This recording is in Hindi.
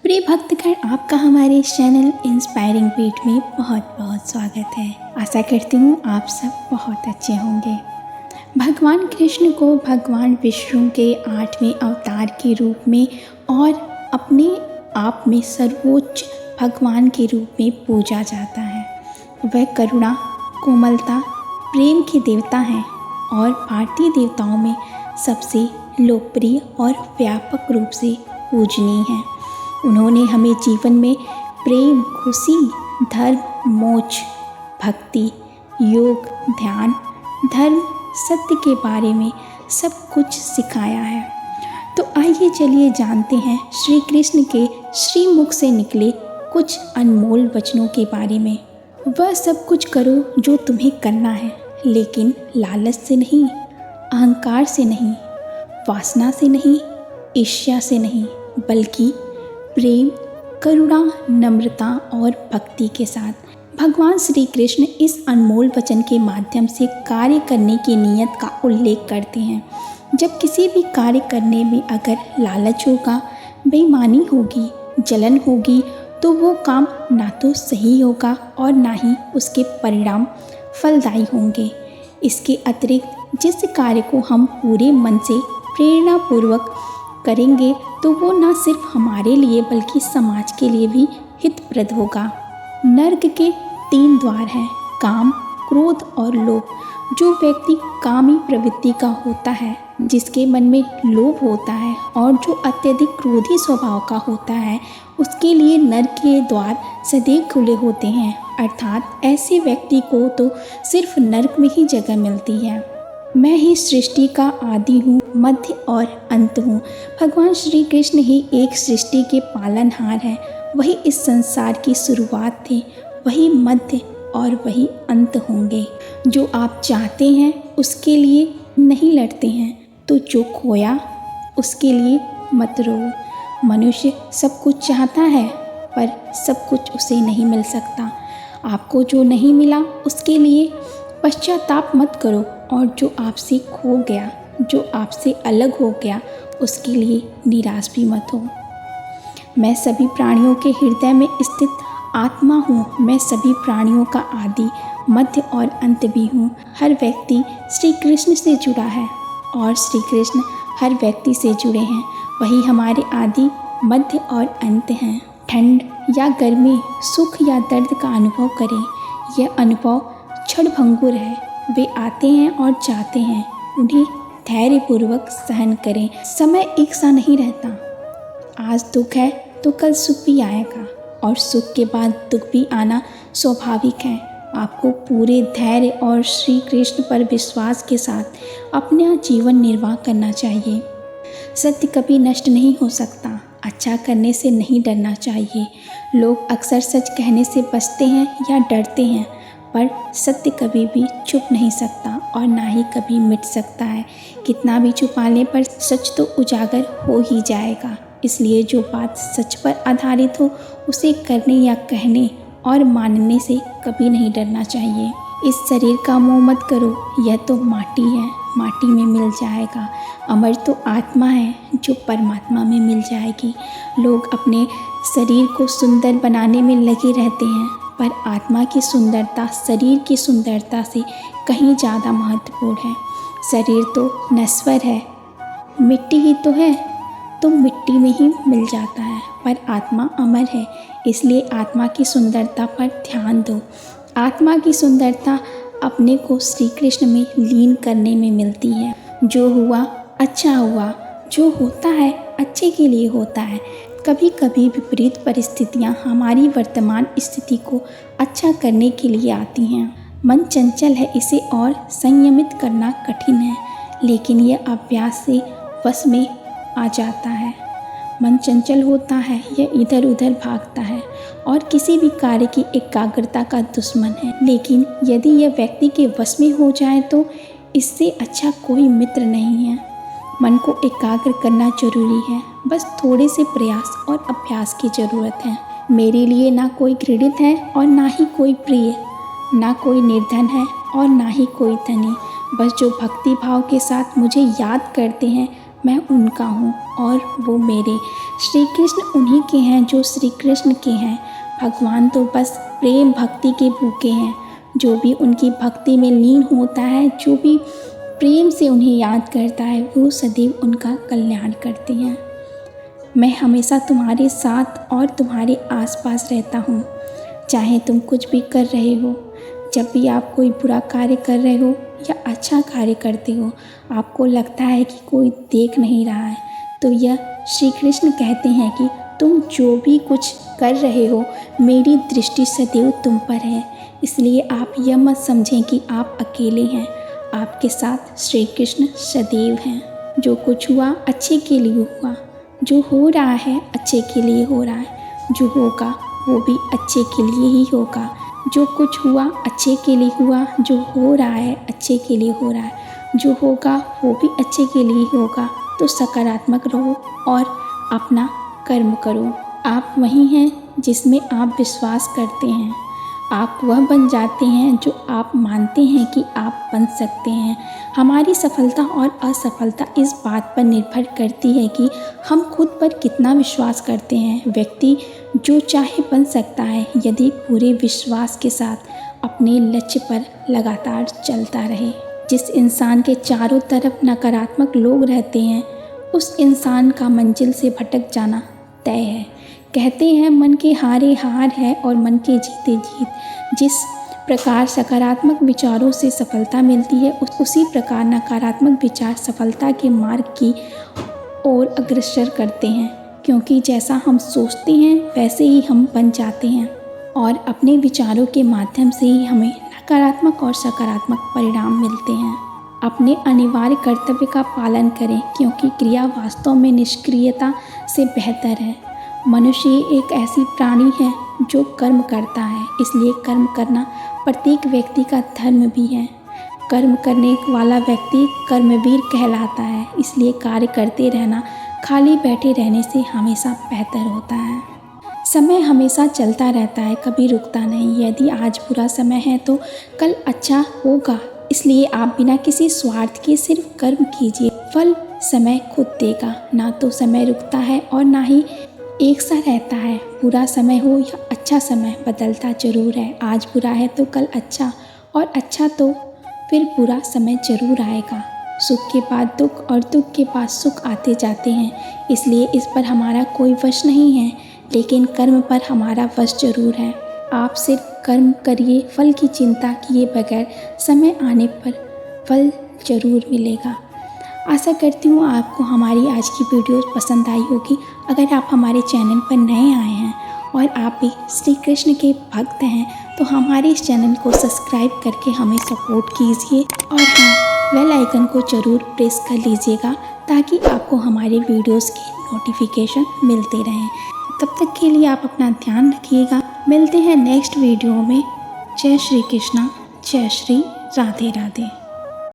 प्रिय भक्तगण, आपका हमारे इस चैनल इंस्पायरिंग बीट में बहुत बहुत स्वागत है। आशा करती हूँ आप सब बहुत अच्छे होंगे। भगवान कृष्ण को भगवान विष्णु के 8वें अवतार के रूप में और अपने आप में सर्वोच्च भगवान के रूप में पूजा जाता है। वह करुणा, कोमलता, प्रेम के देवता हैं और भारतीय देवताओं में सबसे लोकप्रिय और व्यापक रूप से पूजनीय हैं। उन्होंने हमें जीवन में प्रेम, खुशी, धर्म, मोक्ष, भक्ति, योग, ध्यान, धर्म, सत्य के बारे में सब कुछ सिखाया है। तो आइए चलिए जानते हैं श्री कृष्ण के श्रीमुख से निकले कुछ अनमोल वचनों के बारे में। वह सब कुछ करो जो तुम्हें करना है, लेकिन लालच से नहीं, अहंकार से नहीं, वासना से नहीं, ईर्ष्या से नहीं, बल्कि प्रेम, करुणा, नम्रता और भक्ति के साथ। भगवान श्री कृष्ण इस अनमोल वचन के माध्यम से कार्य करने की नीयत का उल्लेख करते हैं। जब किसी भी कार्य करने में अगर लालच होगा, बेईमानी होगी, जलन होगी, तो वो काम ना तो सही होगा और ना ही उसके परिणाम फलदायी होंगे। इसके अतिरिक्त जिस कार्य को हम पूरे मन से प्रेरणापूर्वक करेंगे तो वो न सिर्फ हमारे लिए बल्कि समाज के लिए भी हितप्रद होगा। नर्क के 3 द्वार हैं, काम, क्रोध और लोभ। जो व्यक्ति कामी प्रवृत्ति का होता है, जिसके मन में लोभ होता है और जो अत्यधिक क्रोधी स्वभाव का होता है, उसके लिए नर्क के द्वार सदैव खुले होते हैं। अर्थात ऐसे व्यक्ति को तो सिर्फ नर्क में ही जगह मिलती है। मैं ही सृष्टि का आदि हूँ, मध्य और अंत हूँ। भगवान श्री कृष्ण ही एक सृष्टि के पालनहार हैं। वही इस संसार की शुरुआत थे, वही मध्य और वही अंत होंगे। जो आप चाहते हैं उसके लिए नहीं लड़ते हैं, तो जो खोया उसके लिए मत रो। मनुष्य सब कुछ चाहता है, पर सब कुछ उसे नहीं मिल सकता। आपको जो नहीं मिला उसके लिए पश्चाताप मत करो, और जो आपसे खो गया, जो आपसे अलग हो गया, उसके लिए निराश भी मत हो। मैं सभी प्राणियों के हृदय में स्थित आत्मा हूँ। मैं सभी प्राणियों का आदि, मध्य और अंत भी हूँ। हर व्यक्ति श्री कृष्ण से जुड़ा है और श्री कृष्ण हर व्यक्ति से जुड़े हैं। वही हमारे आदि, मध्य और अंत हैं। ठंड या गर्मी, सुख या दर्द का अनुभव करें, यह अनुभव क्षणभंगुर है। वे आते हैं और जाते हैं, उन्हें धैर्यपूर्वक सहन करें। समय एक सा नहीं रहता। आज दुख है तो कल सुख भी आएगा, और सुख के बाद दुख भी आना स्वाभाविक है। आपको पूरे धैर्य और श्री कृष्ण पर विश्वास के साथ अपना जीवन निर्वाह करना चाहिए। सत्य कभी नष्ट नहीं हो सकता। अच्छा करने से नहीं डरना चाहिए। लोग अक्सर सच कहने से बचते हैं या डरते हैं, पर सत्य कभी भी छुप नहीं सकता और ना ही कभी मिट सकता है। कितना भी छुपाने पर सच तो उजागर हो ही जाएगा। इसलिए जो बात सच पर आधारित हो, उसे करने या कहने और मानने से कभी नहीं डरना चाहिए। इस शरीर का मोह मत करो, यह तो माटी है, माटी में मिल जाएगा। अमर तो आत्मा है, जो परमात्मा में मिल जाएगी। लोग अपने शरीर को सुंदर बनाने में लगे रहते हैं, पर आत्मा की सुंदरता शरीर की सुंदरता से कहीं ज़्यादा महत्वपूर्ण है। शरीर तो नश्वर है, मिट्टी ही तो है, तो मिट्टी में ही मिल जाता है, पर आत्मा अमर है। इसलिए आत्मा की सुंदरता पर ध्यान दो। आत्मा की सुंदरता अपने को श्री कृष्ण में लीन करने में मिलती है। जो हुआ अच्छा हुआ, जो होता है अच्छे के लिए होता है। कभी कभी विपरीत परिस्थितियाँ हमारी वर्तमान स्थिति को अच्छा करने के लिए आती हैं। मन चंचल है, इसे और संयमित करना कठिन है, लेकिन यह अभ्यास से वश में आ जाता है। मन चंचल होता है, यह इधर उधर भागता है और किसी भी कार्य की एकाग्रता का दुश्मन है। लेकिन यदि यह व्यक्ति के वश में हो जाए तो इससे अच्छा कोई मित्र नहीं है। मन को एकाग्र करना जरूरी है, बस थोड़े से प्रयास और अभ्यास की ज़रूरत है। मेरे लिए ना कोई घृणित है और ना ही कोई प्रिय, ना कोई निर्धन है और ना ही कोई धनी। बस जो भक्ति भाव के साथ मुझे याद करते हैं, मैं उनका हूँ और वो मेरे। श्री कृष्ण उन्हीं के हैं जो श्री कृष्ण के हैं। भगवान तो बस प्रेम भक्ति के भूखे हैं। जो भी उनकी भक्ति में लीन होता है, जो भी प्रेम से उन्हें याद करता है, वो सदैव उनका कल्याण करते हैं। मैं हमेशा तुम्हारे साथ और तुम्हारे आसपास रहता हूँ, चाहे तुम कुछ भी कर रहे हो। जब भी आप कोई बुरा कार्य कर रहे हो या अच्छा कार्य करते हो, आपको लगता है कि कोई देख नहीं रहा है, तो यह श्री कृष्ण कहते हैं कि तुम जो भी कुछ कर रहे हो, मेरी दृष्टि सदैव तुम पर है। इसलिए आप यह मत समझें कि आप अकेले हैं, आपके साथ श्री कृष्ण सदैव हैं। जो कुछ हुआ अच्छे के लिए हुआ, जो हो रहा है अच्छे के लिए हो रहा है, जो होगा वो भी अच्छे के लिए ही होगा। जो कुछ हुआ अच्छे के लिए हुआ, जो हो रहा है अच्छे के लिए हो रहा है, जो होगा वो भी अच्छे के लिए होगा। तो सकारात्मक रहो और अपना कर्म करो। आप वही हैं जिसमें आप विश्वास करते हैं। आप वह बन जाते हैं जो आप मानते हैं कि आप बन सकते हैं। हमारी सफलता और असफलता इस बात पर निर्भर करती है कि हम खुद पर कितना विश्वास करते हैं। व्यक्ति जो चाहे बन सकता है यदि पूरे विश्वास के साथ अपने लक्ष्य पर लगातार चलता रहे। जिस इंसान के चारों तरफ नकारात्मक लोग रहते हैं, उस इंसान का मंजिल से भटक जाना तय है। कहते हैं मन के हारे हार है और मन के जीते जीत। जिस प्रकार सकारात्मक विचारों से सफलता मिलती है, उसी प्रकार नकारात्मक विचार सफलता के मार्ग की ओर अग्रसर करते हैं। क्योंकि जैसा हम सोचते हैं वैसे ही हम बन जाते हैं और अपने विचारों के माध्यम से ही हमें नकारात्मक और सकारात्मक परिणाम मिलते हैं। अपने अनिवार्य कर्तव्य का पालन करें, क्योंकि क्रिया वास्तव में निष्क्रियता से बेहतर है। मनुष्य एक ऐसी प्राणी है जो कर्म करता है, इसलिए कर्म करना प्रत्येक व्यक्ति का धर्म भी है। कर्म करने वाला व्यक्ति कर्मवीर कहलाता है। इसलिए कार्य करते रहना खाली बैठे रहने से हमेशा बेहतर होता है। समय हमेशा चलता रहता है, कभी रुकता नहीं। यदि आज बुरा समय है तो कल अच्छा होगा। इसलिए आप बिना किसी स्वार्थ के सिर्फ कर्म कीजिए, फल समय खुद देगा। ना तो समय रुकता है और ना ही एक सा रहता है। बुरा समय हो या अच्छा समय बदलता जरूर है। आज बुरा है तो कल अच्छा, और अच्छा तो फिर बुरा समय जरूर आएगा। सुख के बाद दुख और दुख के बाद सुख आते जाते हैं। इसलिए इस पर हमारा कोई वश नहीं है, लेकिन कर्म पर हमारा वश जरूर है। आप सिर्फ कर्म करिए, फल की चिंता किए बगैर समय आने पर फल जरूर मिलेगा। आशा करती हूँ आपको हमारी आज की वीडियो पसंद आई होगी। अगर आप हमारे चैनल पर नए आए हैं और आप भी श्री कृष्ण के भक्त हैं तो हमारे इस चैनल को सब्सक्राइब करके हमें सपोर्ट कीजिए और हाँ, बेल आइकन को ज़रूर प्रेस कर लीजिएगा ताकि आपको हमारे वीडियोस की नोटिफिकेशन मिलते रहें। तब तक के लिए आप अपना ध्यान रखिएगा। मिलते हैं नेक्स्ट वीडियो में। जय श्री कृष्णा, जय श्री राधे राधे।